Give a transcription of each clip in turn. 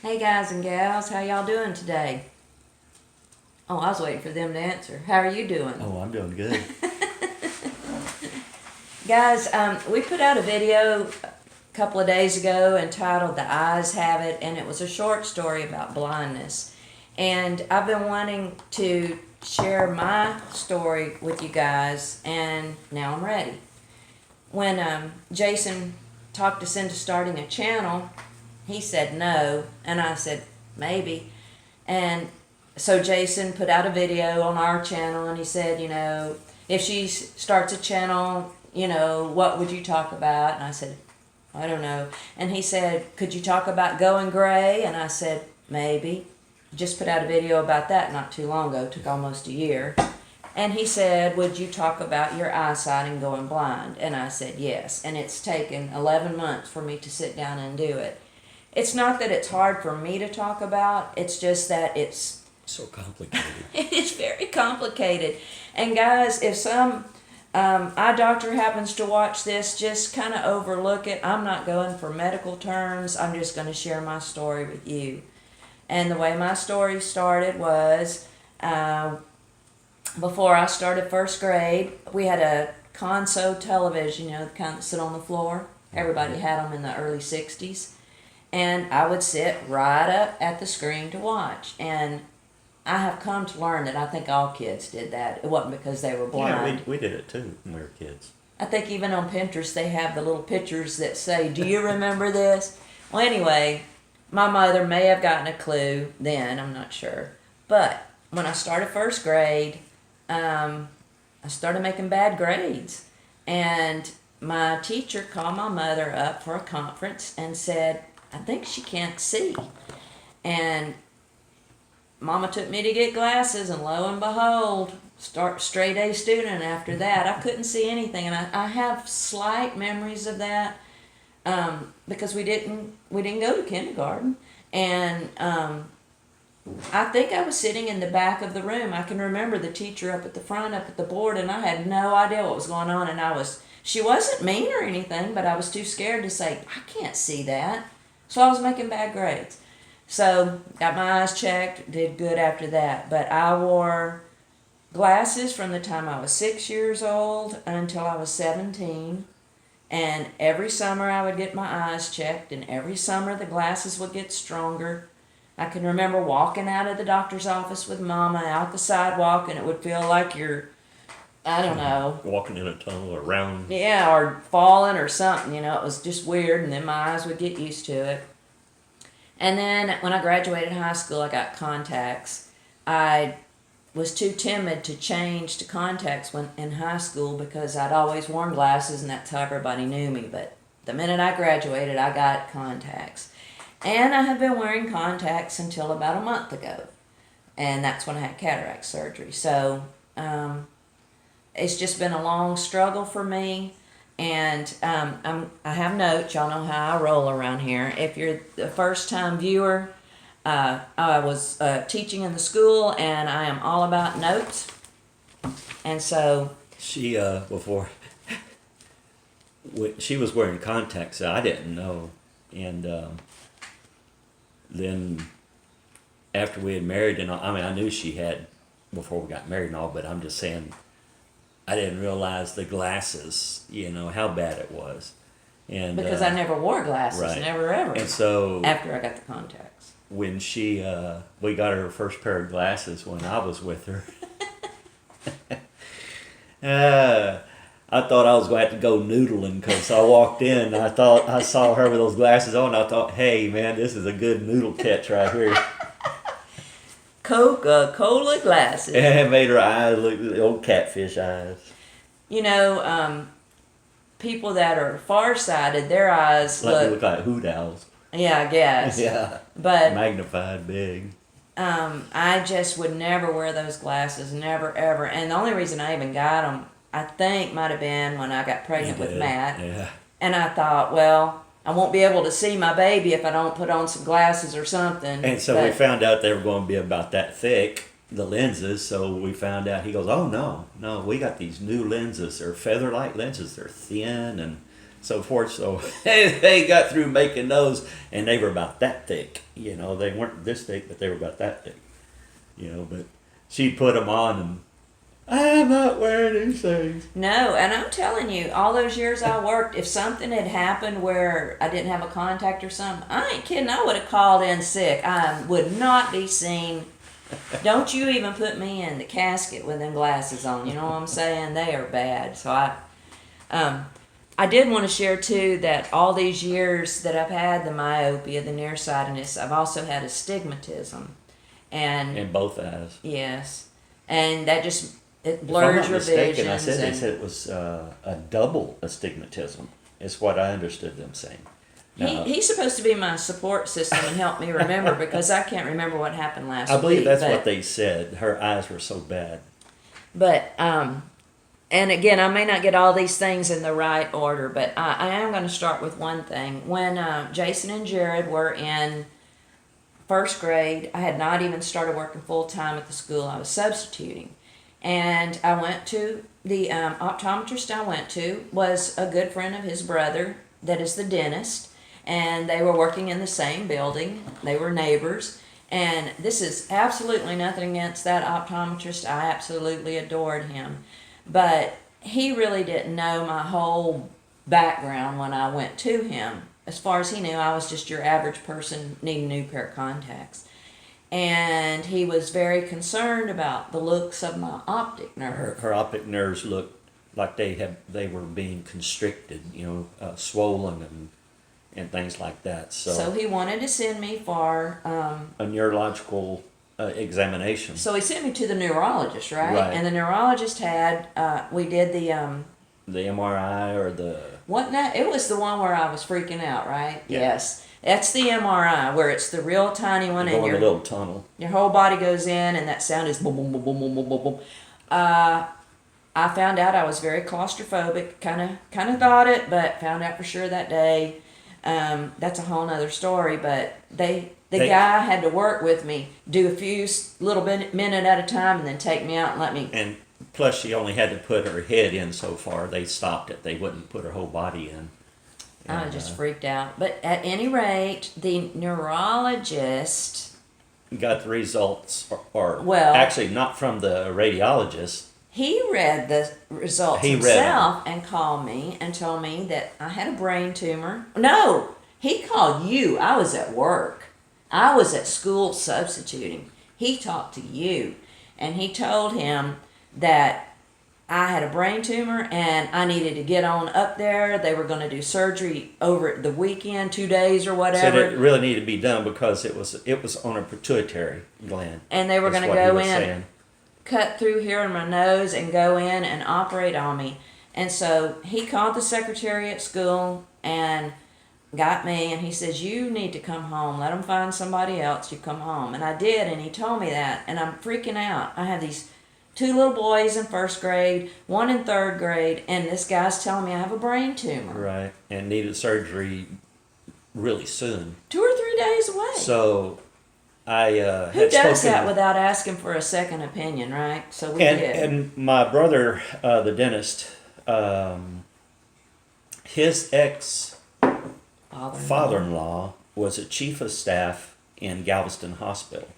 Hey guys and gals, how y'all doing today? Oh, I was waiting for them to answer. How are you doing? Oh, I'm doing good. Guys, we put out a video a couple of days ago entitled The Eyes Have It, and it was a short story about blindness. And I've been wanting to share my story with you guys, and now I'm ready. When Jason talked us into starting a channel, he said no, and I said maybe. And so Jason put out a video on our channel, and he said, if she starts a channel, what would you talk about? And I said, I don't know. And he said, could you talk about going gray? And I said, maybe. Just put out a video about that not too long ago. It took almost a year. And he said, would you talk about your eyesight and going blind? And I said, yes. And it's taken 11 months for me to sit down and do it. It's not that it's hard for me to talk about. It's just that it's So complicated. it is very complicated. And guys, if some eye doctor happens to watch this, just kind of overlook it. I'm not going for medical terms. I'm just going to share my story with you. And the way my story started was before I started first grade, we had a console television, the kind that sit on the floor. Everybody had them in the early 60s. And I would sit right up at the screen to watch. And I have come to learn that I think all kids did that. It wasn't because they were blind. Yeah, we did it too when we were kids. I think even on Pinterest they have the little pictures that say, do you remember this? Well, anyway, my mother may have gotten a clue then, I'm not sure. But when I started first grade, I started making bad grades. And my teacher called my mother up for a conference and said, I think she can't see. And Mama took me to get glasses, and lo and behold, straight A student after that. I couldn't see anything, and I have slight memories of that because we didn't go to kindergarten. And I think I was sitting in the back of the room. I can remember the teacher up at the front, up at the board, and I had no idea what was going on. And she wasn't mean or anything, but I was too scared to say, I can't see that. So I was making bad grades. So got my eyes checked, did good after that. But I wore glasses from the time I was 6 years old until I was 17. And every summer I would get my eyes checked, and every summer the glasses would get stronger. I can remember walking out of the doctor's office with Mama out the sidewalk, and it would feel like you're, I don't know. Walking in a tunnel or around. Yeah, or falling or something, it was just weird, and then my eyes would get used to it. And then when I graduated high school, I got contacts. I was too timid to change to contacts in high school because I'd always worn glasses, and that's how everybody knew me. But the minute I graduated, I got contacts. And I have been wearing contacts until about a month ago. And that's when I had cataract surgery. So it's just been a long struggle for me. And I have notes. Y'all know how I roll around here. If you're the first time viewer, I was teaching in the school, and I am all about notes. And so She she was wearing contacts. I didn't know, and then after we had married, and I knew she had before we got married and all, but I'm just saying. I didn't realize the glasses, how bad it was. And because I never wore glasses, right. Never ever. And so after I got the contacts. When we got her first pair of glasses when I was with her, I thought I was going to have to go noodling because I walked in, I thought I saw her with those glasses on, I thought, hey man, this is a good noodle catch right here. Coca-Cola glasses. And it made her eyes look like old catfish eyes. People that are farsighted, their eyes look like hoot owls. Yeah, I guess. Yeah. But magnified big. I just would never wear those glasses, never ever. And the only reason I even got them, I think, might have been when I got pregnant with Matt. Yeah. And I thought, well, I won't be able to see my baby if I don't put on some glasses or something. And so we found out they were going to be about that thick, the lenses. So we found out, he goes, oh no, we got these new lenses. They're feather-like lenses. They're thin, and so forth. So they got through making those, and they were about that thick. You know, they weren't this thick, but they were about that thick. You know, but she put them on, and I'm not wearing these things. No, and I'm telling you, all those years I worked, if something had happened where I didn't have a contact or something, I ain't kidding, I would have called in sick. I would not be seen. Don't you even put me in the casket with them glasses on. You know what I'm saying? They are bad. So I did want to share too that all these years that I've had the myopia, the nearsightedness, I've also had astigmatism, and In both eyes. yes, and that just it If I'm blurs not your mistaken, visions. they said it was a double astigmatism. Is what I understood them saying. Now, He's supposed to be my support system and help me remember because I can't remember what happened last week. I believe that's what they said. Her eyes were so bad. But, and again, I may not get all these things in the right order, but I am going to start with one thing. When Jason and Jared were in first grade, I had not even started working full time at the school I was substituting. And I went to the optometrist I went to was a good friend of his brother that is the dentist. And they were working in the same building. They were neighbors. And this is absolutely nothing against that optometrist. I absolutely adored him. But he really didn't know my whole background when I went to him. As far as he knew, I was just your average person needing a new pair of contacts. And he was very concerned about the looks of my optic nerve. Her optic nerves looked like they were being constricted, swollen and things like that. So he wanted to send me for a neurological examination. So he sent me to the neurologist, right? Right. And the neurologist had we did the MRI or the what now? It was the one where I was freaking out, right? Yeah. Yes, that's the MRI where it's the real tiny one, and a little tunnel. Your whole body goes in, and that sound is boom, boom, boom, boom, boom, boom, boom, boom. I found out I was very claustrophobic. Kind of thought it, but found out for sure that day. That's a whole nother story. But the guy had to work with me, do a few little minute at a time, and then take me out and let me. And plus, she only had to put her head in so far. They stopped it. They wouldn't put her whole body in. I was just freaked out. But at any rate, the neurologist got the results, or well, actually not from the radiologist. He read the results himself and called me and told me that I had a brain tumor. No, he called you. I was at work. I was at school substituting. He talked to you, and he told him that I had a brain tumor and I needed to get on up there. They were going to do surgery over the weekend, 2 days or whatever. Said it really needed to be done because it was on a pituitary gland. And they were going to go in, cut through here in my nose and go in and operate on me. And so he called the secretary at school and got me, and he says, you need to come home. Let them find somebody else. You come home. And I did, and he told me that, and I'm freaking out. I have these 2 little boys in first grade, 1 in third grade, and this guy's telling me I have a brain tumor. Right, and needed surgery really soon. 2 or 3 days away. So I who does that without asking for a second opinion, right? So we did. And my brother, the dentist, his father-in-law was a chief of staff in Galveston Hospital.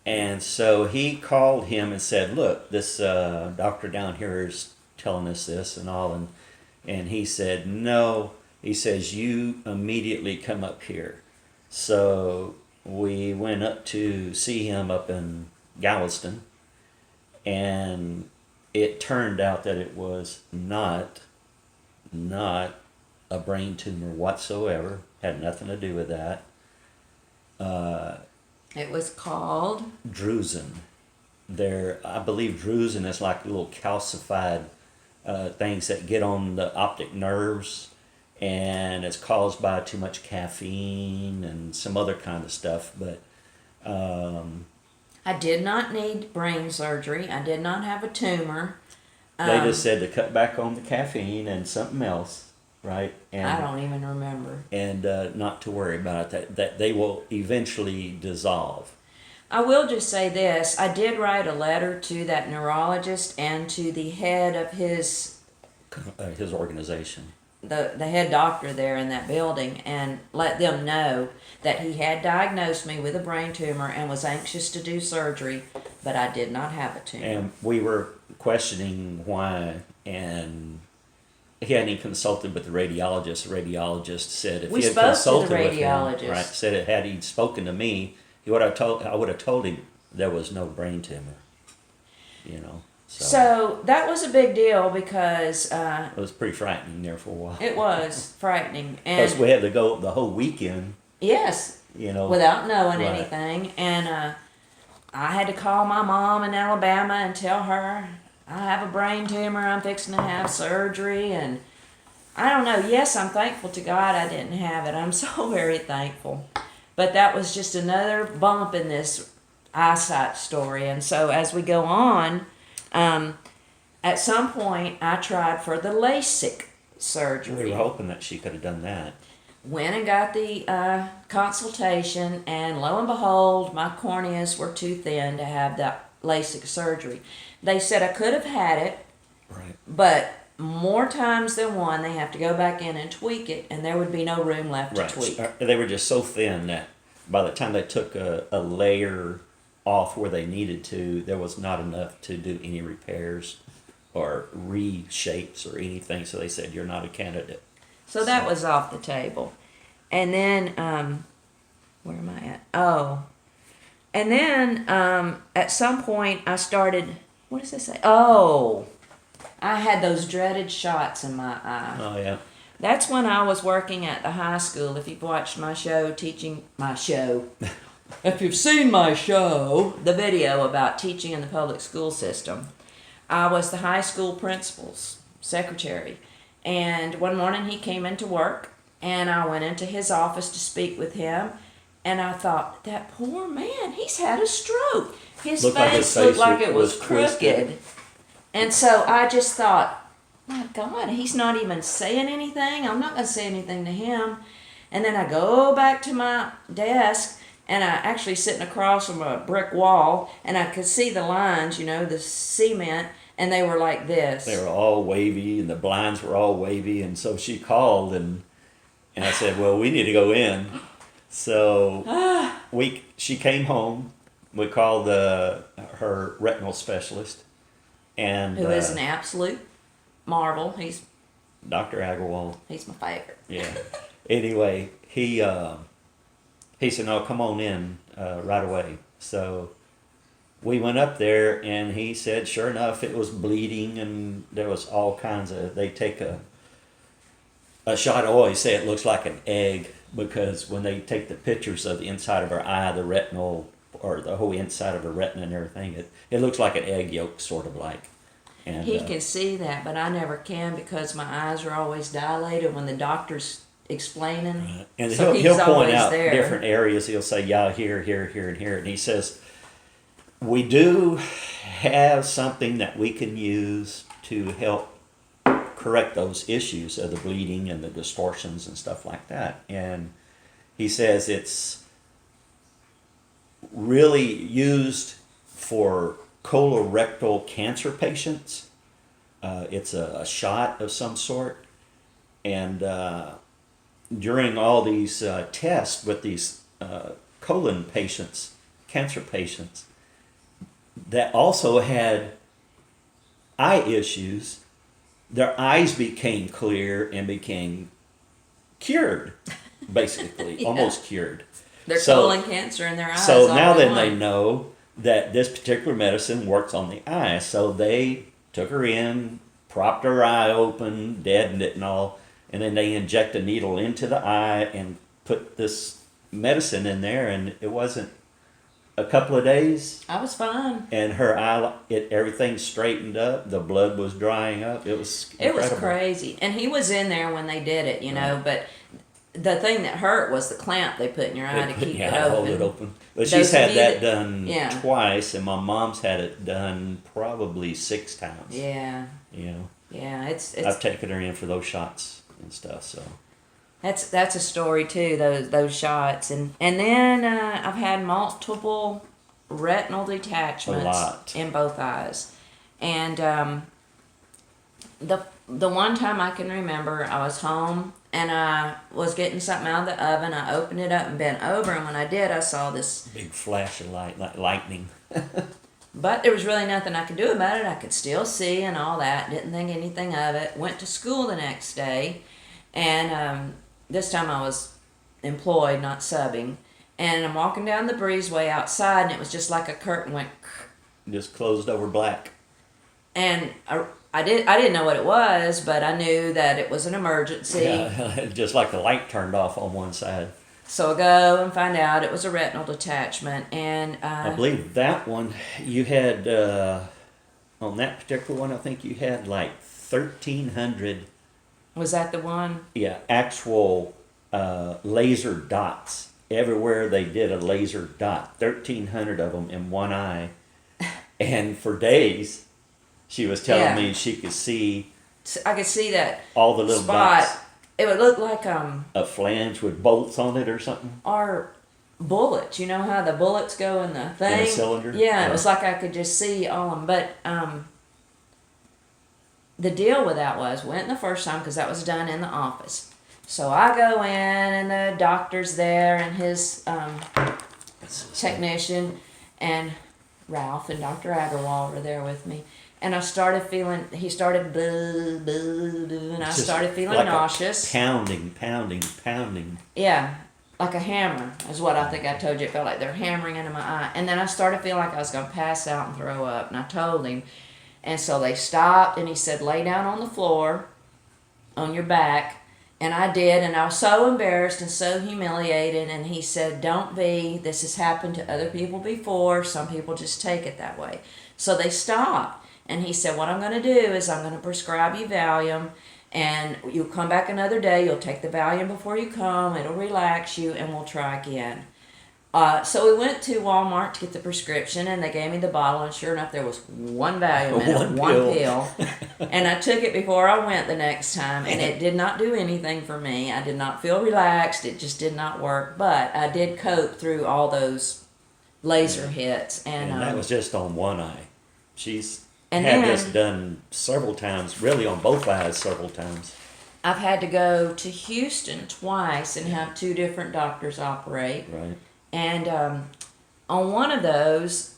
And so he called him and said, look, this doctor down here is telling us this and all. And he said, no. He says, you immediately come up here. So we went up to see him up in Galveston. And it turned out that it was not a brain tumor whatsoever. Had nothing to do with that. It was called drusen. I believe drusen is like little calcified things that get on the optic nerves, and it's caused by too much caffeine and some other kind of stuff. But I did not need brain surgery. I did not have a tumor. They just said to cut back on the caffeine and something else. Right, and I don't even remember. And not to worry about it, that they will eventually dissolve. I will just say this: I did write a letter to that neurologist and to the head of his organization. the head doctor there in that building and let them know that he had diagnosed me with a brain tumor and was anxious to do surgery, but I did not have a tumor. And we were questioning why, and he hadn't even consulted with the radiologist. The radiologist said if We he had spoke to the consulted with him, radiologist. right, said it had he spoken to me, I would have told him there was no brain tumor. You know. So that was a big deal because It was pretty frightening there for a while. it was frightening. Because And we had to go the whole weekend, yes, you know. without knowing Right. anything. And I had to call my mom in Alabama and tell her I have a brain tumor. I'm fixing to have surgery. And I don't know. Yes, I'm thankful to God I didn't have it. I'm so very thankful. But that was just another bump in this eyesight story. And so as we go on, at some point I tried for the LASIK surgery. We were hoping that she could have done that. Went and got the consultation, and lo and behold, my corneas were too thin to have that LASIK surgery. They said I could have had it, Right. but more times than one, they have to go back in and tweak it, and there would be no room left to tweak. They were just so thin that by the time they took a layer off where they needed to, there was not enough to do any repairs or reshapes or anything. So they said, you're not a candidate. So that was off the table. And then, where am I at? Oh. And then, at some point, I started, what does it say? Oh, I had those dreaded shots in my eye. Oh, yeah. That's when I was working at the high school. If you've watched my show, if you've seen my show, the video about teaching in the public school system, I was the high school principal's secretary. And one morning he came into work, and I went into his office to speak with him. And I thought, that poor man, he's had a stroke. His face looked like it was crooked. And so I just thought, my God, he's not even saying anything. I'm not going to say anything to him. And then I go back to my desk, and I actually sitting across from a brick wall, and I could see the lines, the cement, and they were like this. They were all wavy, and the blinds were all wavy. And so she called, and I said, well, we need to go in. So she came home. We called her retinal specialist. And who is an absolute marvel. He's Dr. Agarwal. He's my favorite. Yeah. Anyway, he said, no, come on in right away. So we went up there, and he said, sure enough, it was bleeding, and there was all kinds of, they take a shot. I always say it looks like an egg, because when they take the pictures of the inside of her eye, the retinal, or the whole inside of her retina and everything, it looks like an egg yolk, sort of like. And he can see that, but I never can, because my eyes are always dilated when the doctor's explaining. And so he'll point out there. different areas. He'll say, yeah, here, and here. And he says, we do have something that we can use to help correct those issues of the bleeding and the distortions and stuff like that. And he says it's really used for colorectal cancer patients. It's a shot of some sort. And during all these tests with these colon patients, cancer patients, that also had eye issues, their eyes became clear and became cured, basically, Yeah. almost cured. Their So- colon cancer in their eyes. So now all then in they one. know that this particular medicine works on the eye. So they took her in, propped her eye open, deadened it and all, and then they inject a needle into the eye and put this medicine in there, and it wasn't a couple of days, I was fine. and her eye, everything straightened up, the blood was drying up. It was It was incredible. crazy. And he was in there when they did it, but the thing that hurt was the clamp they put in your eye to keep it open. Hold it open. But Those she's of had you that that- done yeah. twice, and my mom's had it done probably 6 times. Yeah. You know, Yeah, it's I've taken her in for those shots and stuff. So that's a story too. Those shots, and then I've had multiple retinal detachments A lot. in both eyes, and the the one time I can remember, I was home and I was getting something out of the oven. I opened it up and bent over, and when I did, I saw this Big flash of light, like lightning. But there was really nothing I could do about it. I could still see and all that. Didn't think anything of it. Went to school the next day, and this time I was employed, not subbing. And I'm walking down the breezeway outside, and it was just like a curtain went. Just closed over black. And I didn't know what it was, but I knew that it was an emergency. Yeah, just like the light turned off on one side. So I go and find out it was a retinal detachment, and I believe that one you had on that particular one. I think you had like 1,300. was that the one? Yeah, actual laser dots. Everywhere they did a laser dot, 1,300 of them in one eye, and for days, she was telling me she could see. I could see that all the little spot. dots. It would look like a flange with bolts on it or something. Or bullets. You know how the bullets go in the thing? In a cylinder? Yeah, it was like I could just see all of them. But the deal with that was, went the first time because that was done in the office. So I go in and the doctor's there and his technician and Ralph and Dr. Agarwal were there with me. And I started feeling, he started blah, blah, blah, and I started feeling like nauseous. Pounding. Yeah, like a hammer is what I think I told you. It felt like they're hammering into my eye. And then I started feeling like I was going to pass out and throw up. And I told him. And so they stopped and he said, lay down on the floor on your back. And I did. And I was so embarrassed and so humiliated. And he said, don't be. This has happened to other people before. Some people just take it that way. So they stopped. And he said, what I'm going to do is I'm going to prescribe you Valium, and you'll come back another day. You'll take the Valium before you come. It'll relax you, and we'll try again. So we went to Walmart to get the prescription, and they gave me the bottle, and sure enough, there was one Valium in it, one pill. And I took it before I went the next time, and it did not do anything for me. I did not feel relaxed. It just did not work. But I did cope through all those laser hits. And that was just on one eye. She's and had then, this done several times, really on both eyes several times. I've had to go to Houston twice and have two different doctors operate. Right. And on one of those,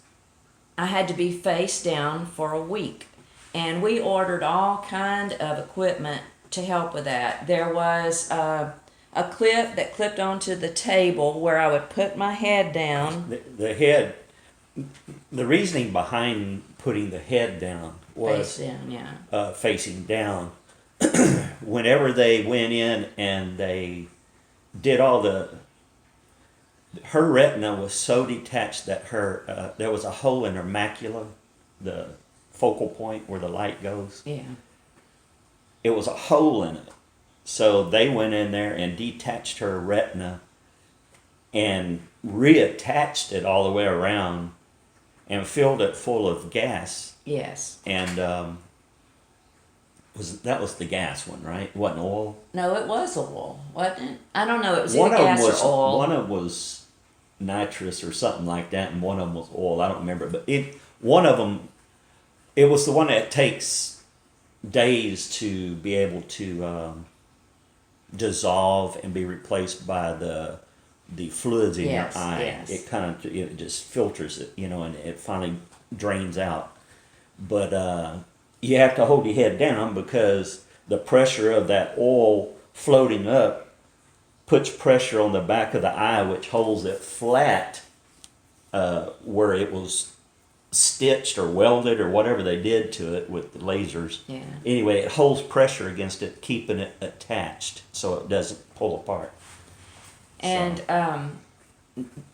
I had to be face down for a week. And we ordered all kind of equipment to help with that. There was a clip that clipped onto the table where I would put my head down. The head, the reasoning behind putting the head down was face down, yeah. Facing down. Whenever they went in and they did all her retina was so detached that there was a hole in her macula, the focal point where the light goes. Yeah. It was a hole in it. So they went in there and detached her retina and reattached it all the way around and filled it full of gas. Yes. And that was the gas one, right? It wasn't oil? No, it was oil, wasn't it? I don't know. It was either gas or oil. One of them was nitrous or something like that, and one of them was oil. I don't remember. But one of them, it was the one that takes days to be able to dissolve and be replaced by the fluids in your eye. Yes. It just filters it, and it finally drains out. But you have to hold your head down because the pressure of that oil floating up puts pressure on the back of the eye, which holds it flat where it was stitched or welded or whatever they did to it with the lasers. Yeah. Anyway, it holds pressure against it, keeping it attached so it doesn't pull apart. And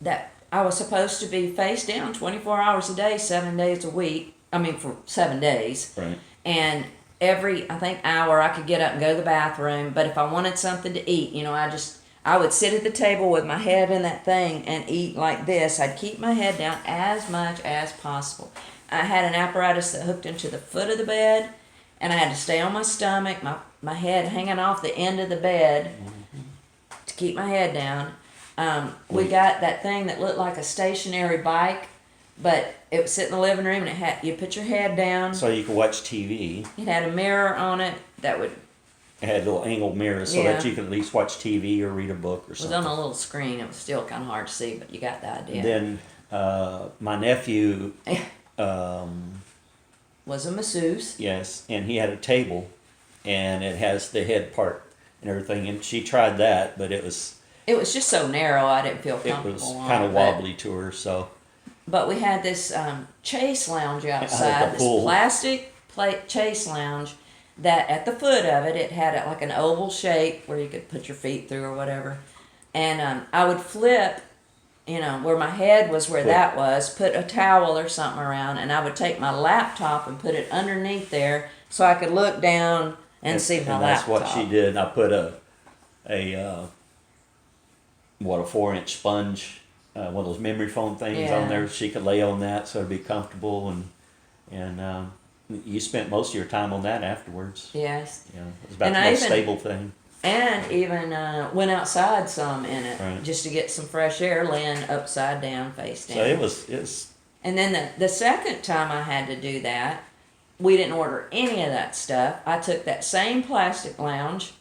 that I was supposed to be face down 24 hours a day, 7 days a week. I mean, for 7 days. Right. And every, I think, hour I could get up and go to the bathroom. But if I wanted something to eat, I would sit at the table with my head in that thing and eat like this. I'd keep my head down as much as possible. I had an apparatus that hooked into the foot of the bed, and I had to stay on my stomach, my head hanging off the end of the bed to keep my head down. We got that thing that looked like a stationary bike but it was sitting in the living room, and it had, you put your head down. So you could watch TV. It had a mirror on it that would. It had little angled mirrors so that you could at least watch TV or read a book or something. It was on a little screen. It was still kind of hard to see, but you got the idea. Then my nephew was a masseuse. Yes, and he had a table, and it has the head part and everything. And she tried that, but it was just so narrow. I didn't feel comfortable. It was on kind it, of wobbly to her. So. But we had this chase lounge outside. This plastic chase lounge. That at the foot of it, it had like an oval shape where you could put your feet through or whatever. And I would flip, where my head was where that was, put a towel or something around, and I would take my laptop and put it underneath there so I could look down and see my laptop. And that's what she did. I put a 4-inch sponge, one of those memory foam things on there. She could lay on that so it'd be comfortable, and you spent most of your time on that afterwards. Yes. Yeah, it was about the most stable thing. And even went outside some in it, right, just to get some fresh air, laying upside down, face down. So it was. And then the second time I had to do that, we didn't order any of that stuff. I took that same plastic lounge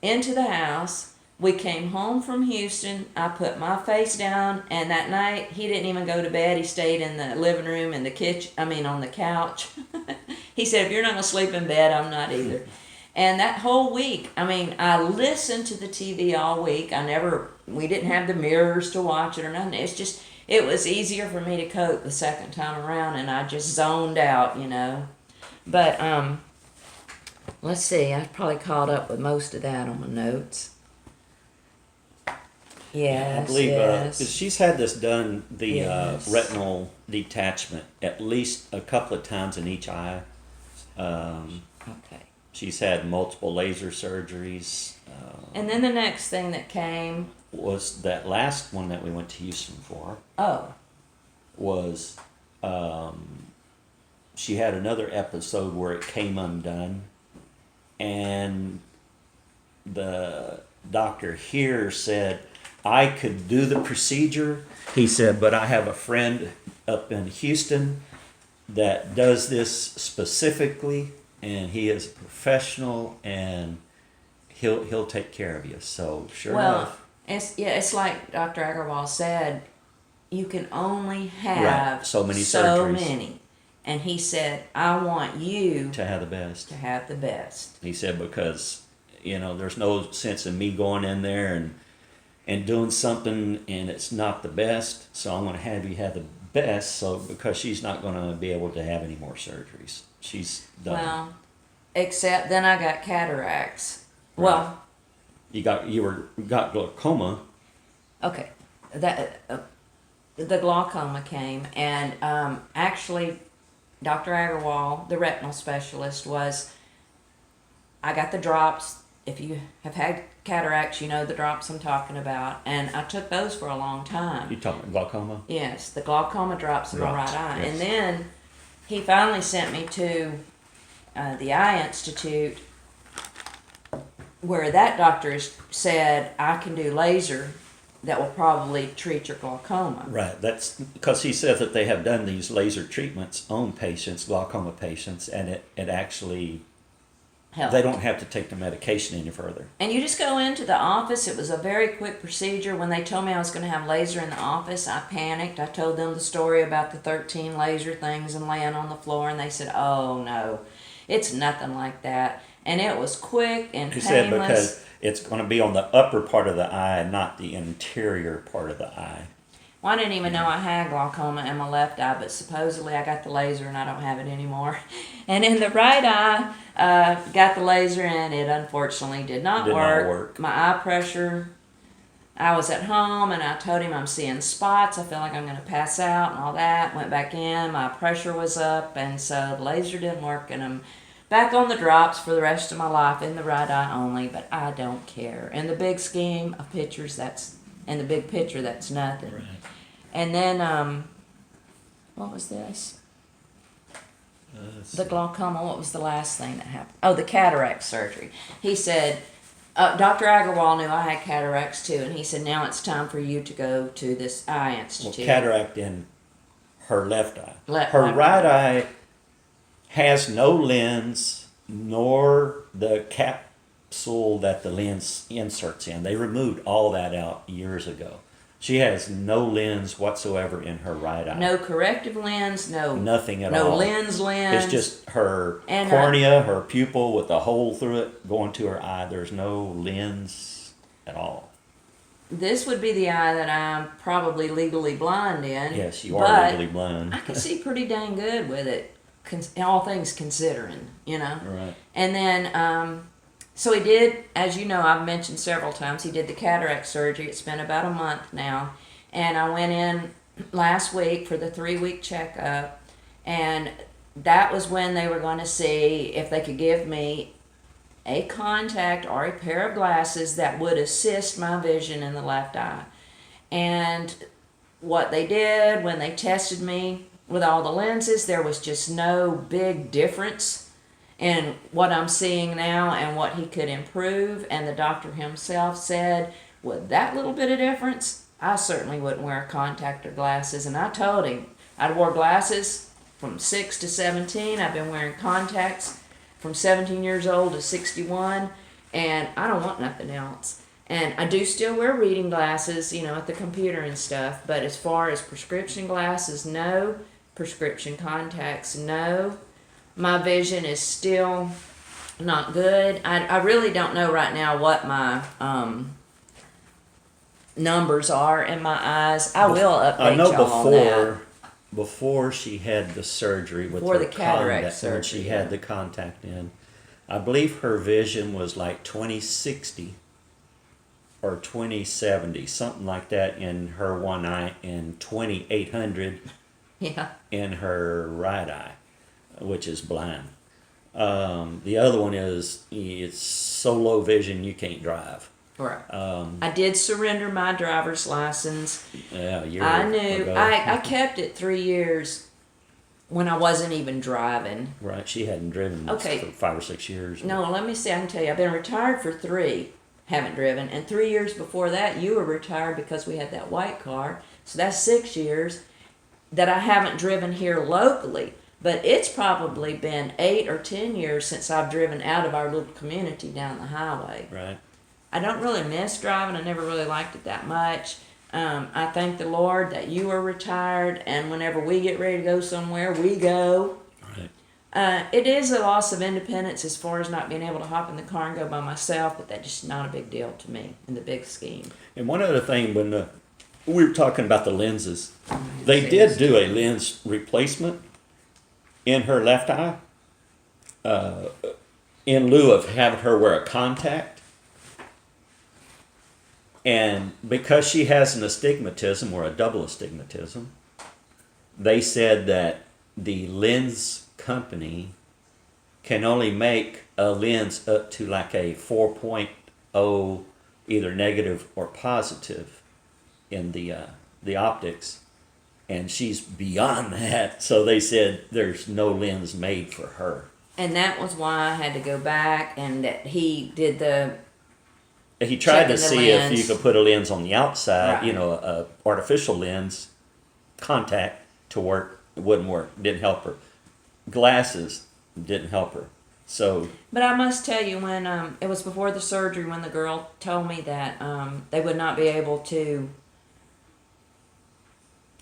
into the house. We came home from Houston. I put my face down, and that night he didn't even go to bed. He stayed in the living room, in the kitchen. on the couch. He said, "If you're not gonna sleep in bed, I'm not either." And that whole week, I listened to the TV all week. We didn't have the mirrors to watch it or nothing. It was easier for me to cope the second time around, and I just zoned out, But let's see. I probably caught up with most of that on my notes. Yes, I believe yes. She's had this done, the retinal detachment, at least a couple of times in each eye. Okay. She's had multiple laser surgeries. And then the next thing that came was that last one that we went to Houston for. Oh. Was she had another episode where it came undone, and the doctor here said, I could do the procedure. He said, but I have a friend up in Houston that does this specifically, and he is a professional, and he'll take care of you. So sure enough. It's like Dr. Agarwal said, you can only have so many surgeries. Many. And he said, I want you to have the best. He said, because, there's no sense in me going in there and doing something and it's not the best, so I'm going to have you have the best, so because she's not going to be able to have any more surgeries. She's done. Well, except then I got cataracts. Right. Well, you got glaucoma. Okay, that the glaucoma came, and actually, Dr. Agarwal, the retinal specialist, I got the drops. If you have had cataracts, you know the drops I'm talking about, and I took those for a long time. You talking glaucoma? Yes, the glaucoma drops in my right eye, yes. And then he finally sent me to the Eye Institute, where that doctor said I can do laser that will probably treat your glaucoma. Right. That's because he said that they have done these laser treatments on patients, glaucoma patients, and it actually helped. They don't have to take the medication any further. And you just go into the office. It was a very quick procedure. When they told me I was going to have laser in the office, I panicked. I told them the story about the 13 laser things and laying on the floor, and they said, "Oh no, it's nothing like that." And it was quick and painless. He said because it's going to be on the upper part of the eye, not the interior part of the eye. Well, I didn't even know I had glaucoma in my left eye, but supposedly I got the laser and I don't have it anymore. And in the right eye, got the laser and it unfortunately did not work. My eye pressure, I was at home and I told him I'm seeing spots. I feel like I'm going to pass out and all that. Went back in, my pressure was up, and so the laser didn't work, and I'm back on the drops for the rest of my life in the right eye only, but I don't care. In the big scheme of pictures, in the big picture, that's nothing. Right. And then, what was this? The glaucoma, what was the last thing that happened? Oh, the cataract surgery. He said, Dr. Agarwal knew I had cataracts too, and he said, now it's time for you to go to this eye institute. Well, cataract in Her left eye. Left Her eye. right eye has no lens nor the capsule that the lens inserts in. They removed all that out years ago. She has no lens whatsoever in her right eye. No corrective lens, Nothing at no all. lens. It's just her And, cornea, her pupil with a hole through it going to her eye. There's no lens at all. This would be the eye that I'm probably legally blind in. Yes, you but are legally blind. I can see pretty dang good with it, all things considering, Right. And then, so he did, as you know, I've mentioned several times, he did the cataract surgery. It's been about a month now. And I went in last week for the 3-week checkup. And that was when they were going to see if they could give me a contact or a pair of glasses that would assist my vision in the left eye. And what they did when they tested me with all the lenses, there was just no big difference in what I'm seeing now and what he could improve. And the doctor himself said, with that little bit of difference, I certainly wouldn't wear contact or glasses. And I told him I'd wore glasses from 6 to 17. I've been wearing contacts from 17 years old to 61, and I don't want nothing else. And I do still wear reading glasses, at the computer and stuff, but as far as prescription glasses, no. Prescription contacts, no. My vision is still not good. I really don't know right now what my numbers are in my eyes. I will update I know y'all on that. before she had the surgery with Before her the cataract contact, when she surgery, had the contact in, I believe her vision was like 20/60 or 20/70, something like that in her one eye, and 2800 Yeah. in her right eye, which is blind. The other one it's so low vision you can't drive. Right. I did surrender my driver's license. Yeah, a year I knew. ago. I kept it 3 years when I wasn't even driving. Right, she hadn't driven Okay. for 5 or 6 years. No, let me see. I can tell you. I've been retired for 3. Haven't driven. And 3 years before that, you were retired because we had that white car. So that's 6 years that I haven't driven here locally. But it's probably been 8 or 10 years since I've driven out of our little community down the highway. Right. I don't really miss driving. I never really liked it that much. I thank the Lord that you are retired, and whenever we get ready to go somewhere, we go. Right. It is a loss of independence as far as not being able to hop in the car and go by myself, but that's just not a big deal to me in the big scheme. And one other thing, when we were talking about the lenses, they did do a lens replacement in her left eye in lieu of having her wear a contact. And because she has an astigmatism or a double astigmatism, they said that the lens company can only make a lens up to like a 4.0, either negative or positive in the optics, and she's beyond that. So they said there's no lens made for her. And that was why I had to go back, and that he did He tried to checking the see if lens. you could put a lens on the outside, Right. a artificial lens, contact to work. It wouldn't work. Didn't help her. Glasses didn't help her. So But I must tell you, when it was before the surgery, when the girl told me that they would not be able to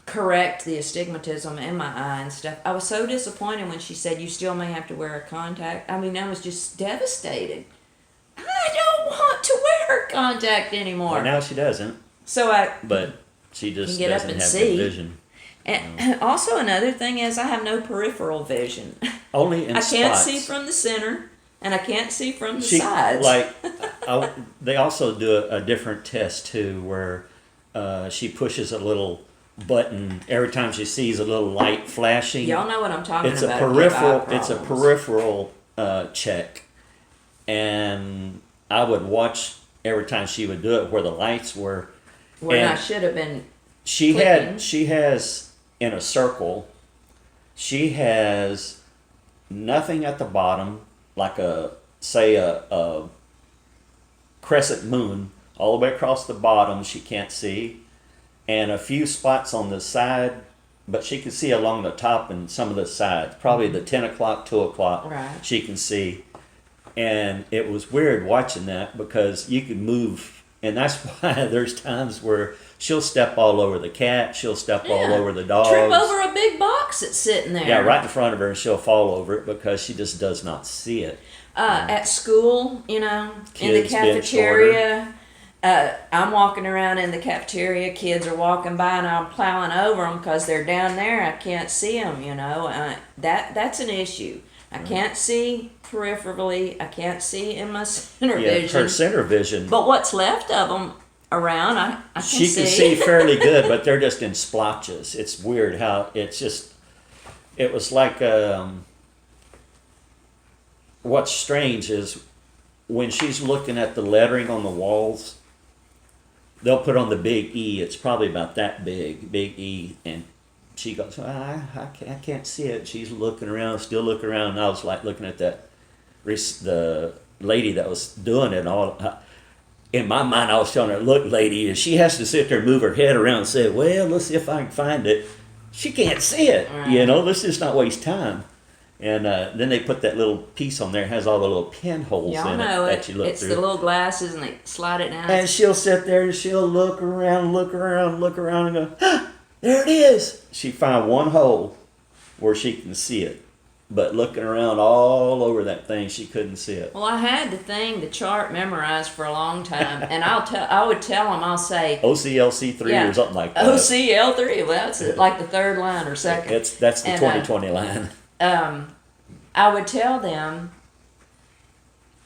correct the astigmatism in my eye and stuff, I was so disappointed when she said you still may have to wear a contact. I mean, I was just devastated. I don't want to wear a contact anymore. well, now she doesn't, So but she just Can get up doesn't and have see. good vision. and also another thing is I have no peripheral vision. Only in I can't spots. see from the center, and I can't see from the She sides. they also do a different test too, where she pushes a little button every time she sees a little light flashing. Y'all know what I'm talking It's a about. peripheral. It's a peripheral check, and I would watch every time she would do it where the lights were. Where I and should have been. She clicking. has in a circle. She has nothing at the bottom, like a crescent moon all the way across the bottom. She can't see, and a few spots on the side but she could see along the top and some of the sides. Probably the 10 o'clock, 2 o'clock, Right. she can see. And it was weird watching that because you could move, and that's why there's times where she'll step all over the cat, she'll step all Yeah. over the dogs. Trip over a big box that's sitting there. Yeah, right in front of her, and she'll fall over it because she just does not see it. At school, you know, in the Kids being cafeteria, I'm walking around in the cafeteria. Kids are walking by, and I'm plowing over them because they're down there. I can't see them. You know, that's an issue. I can't see peripherally. I can't see in my center Yeah, vision. her center vision. But what's left of them around, I can see. She can see fairly good, but they're just in splotches. It's weird how it's just. It was like. What's strange is when she's looking at the lettering on the walls, they'll put on the big E. It's probably about that big E, and she goes, I can't see it. She's looking around, still looking around. And I was like looking at the lady that was doing it all. In my mind, I was telling her, look, lady, and she has to sit there and move her head around and say, well, let's see if I can find it. She can't see it, you know, let's just not waste time. And then they put that little piece on there, has all the little pinholes Y'all in it know that you look it's through. the little glasses, and they slide it down. And she'll sit there and she'll look around, and go, ah, there it is. She found one hole where she can see it. But looking around all over that thing, she couldn't see it. Well, I had the chart memorized for a long time, and I would tell them, I'll say OCLC3 or something like that. OCL3. Well, that's like the third line or second. That's the 2020 line. I would tell them,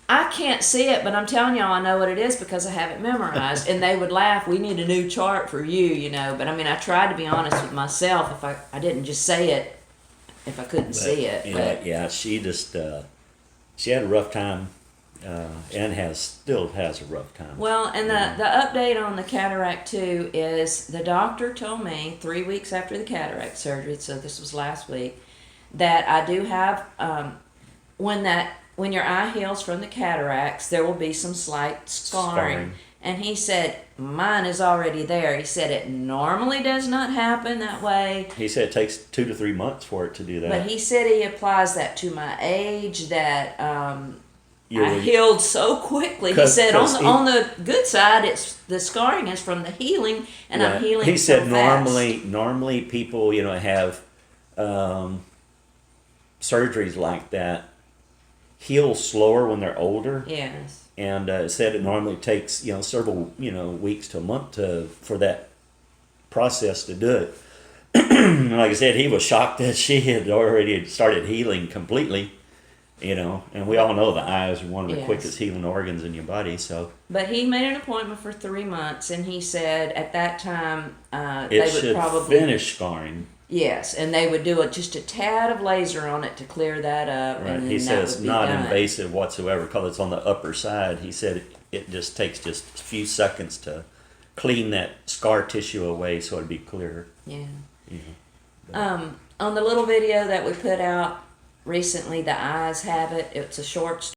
I can't see it, but I'm telling y'all I know what it is because I have it memorized. And they would laugh, we need a new chart for you, you know. But I mean, I tried to be honest with myself. If I didn't just say it, if I couldn't see it. Yeah, she just, she had a rough time and still has a rough time. Well, and the update on the cataract too is the doctor told me 3 weeks after the cataract surgery, so this was last week, that I do have, when your eye heals from the cataracts, there will be some slight scarring. And he said, mine is already there. He said it normally does not happen that way. He said it takes 2 to 3 months for it to do that. But he said he applies that to my age, that I You're- healed so quickly. He said on the good side, it's the scarring is from the healing, and I'm healing. He said so fast. normally people have surgeries like that heal slower when they're older. Yes. And said it normally takes several weeks to a month for that process to do it. Like I said, he was shocked that she had already started healing completely. And we all know the eyes are one of the quickest healing organs in your body. So, but he made an appointment for 3 months, and he said at that time it they would should probably finish scarring. Yes, and they would do just a tad of laser on it to clear that up. Right. And then He said it's not done. invasive whatsoever because it's on the upper side. He said it just takes just a few seconds to clean that scar tissue away so it'd be clearer. Yeah. Mm-hmm. On the little video that we put out recently, the eyes have it. It's a short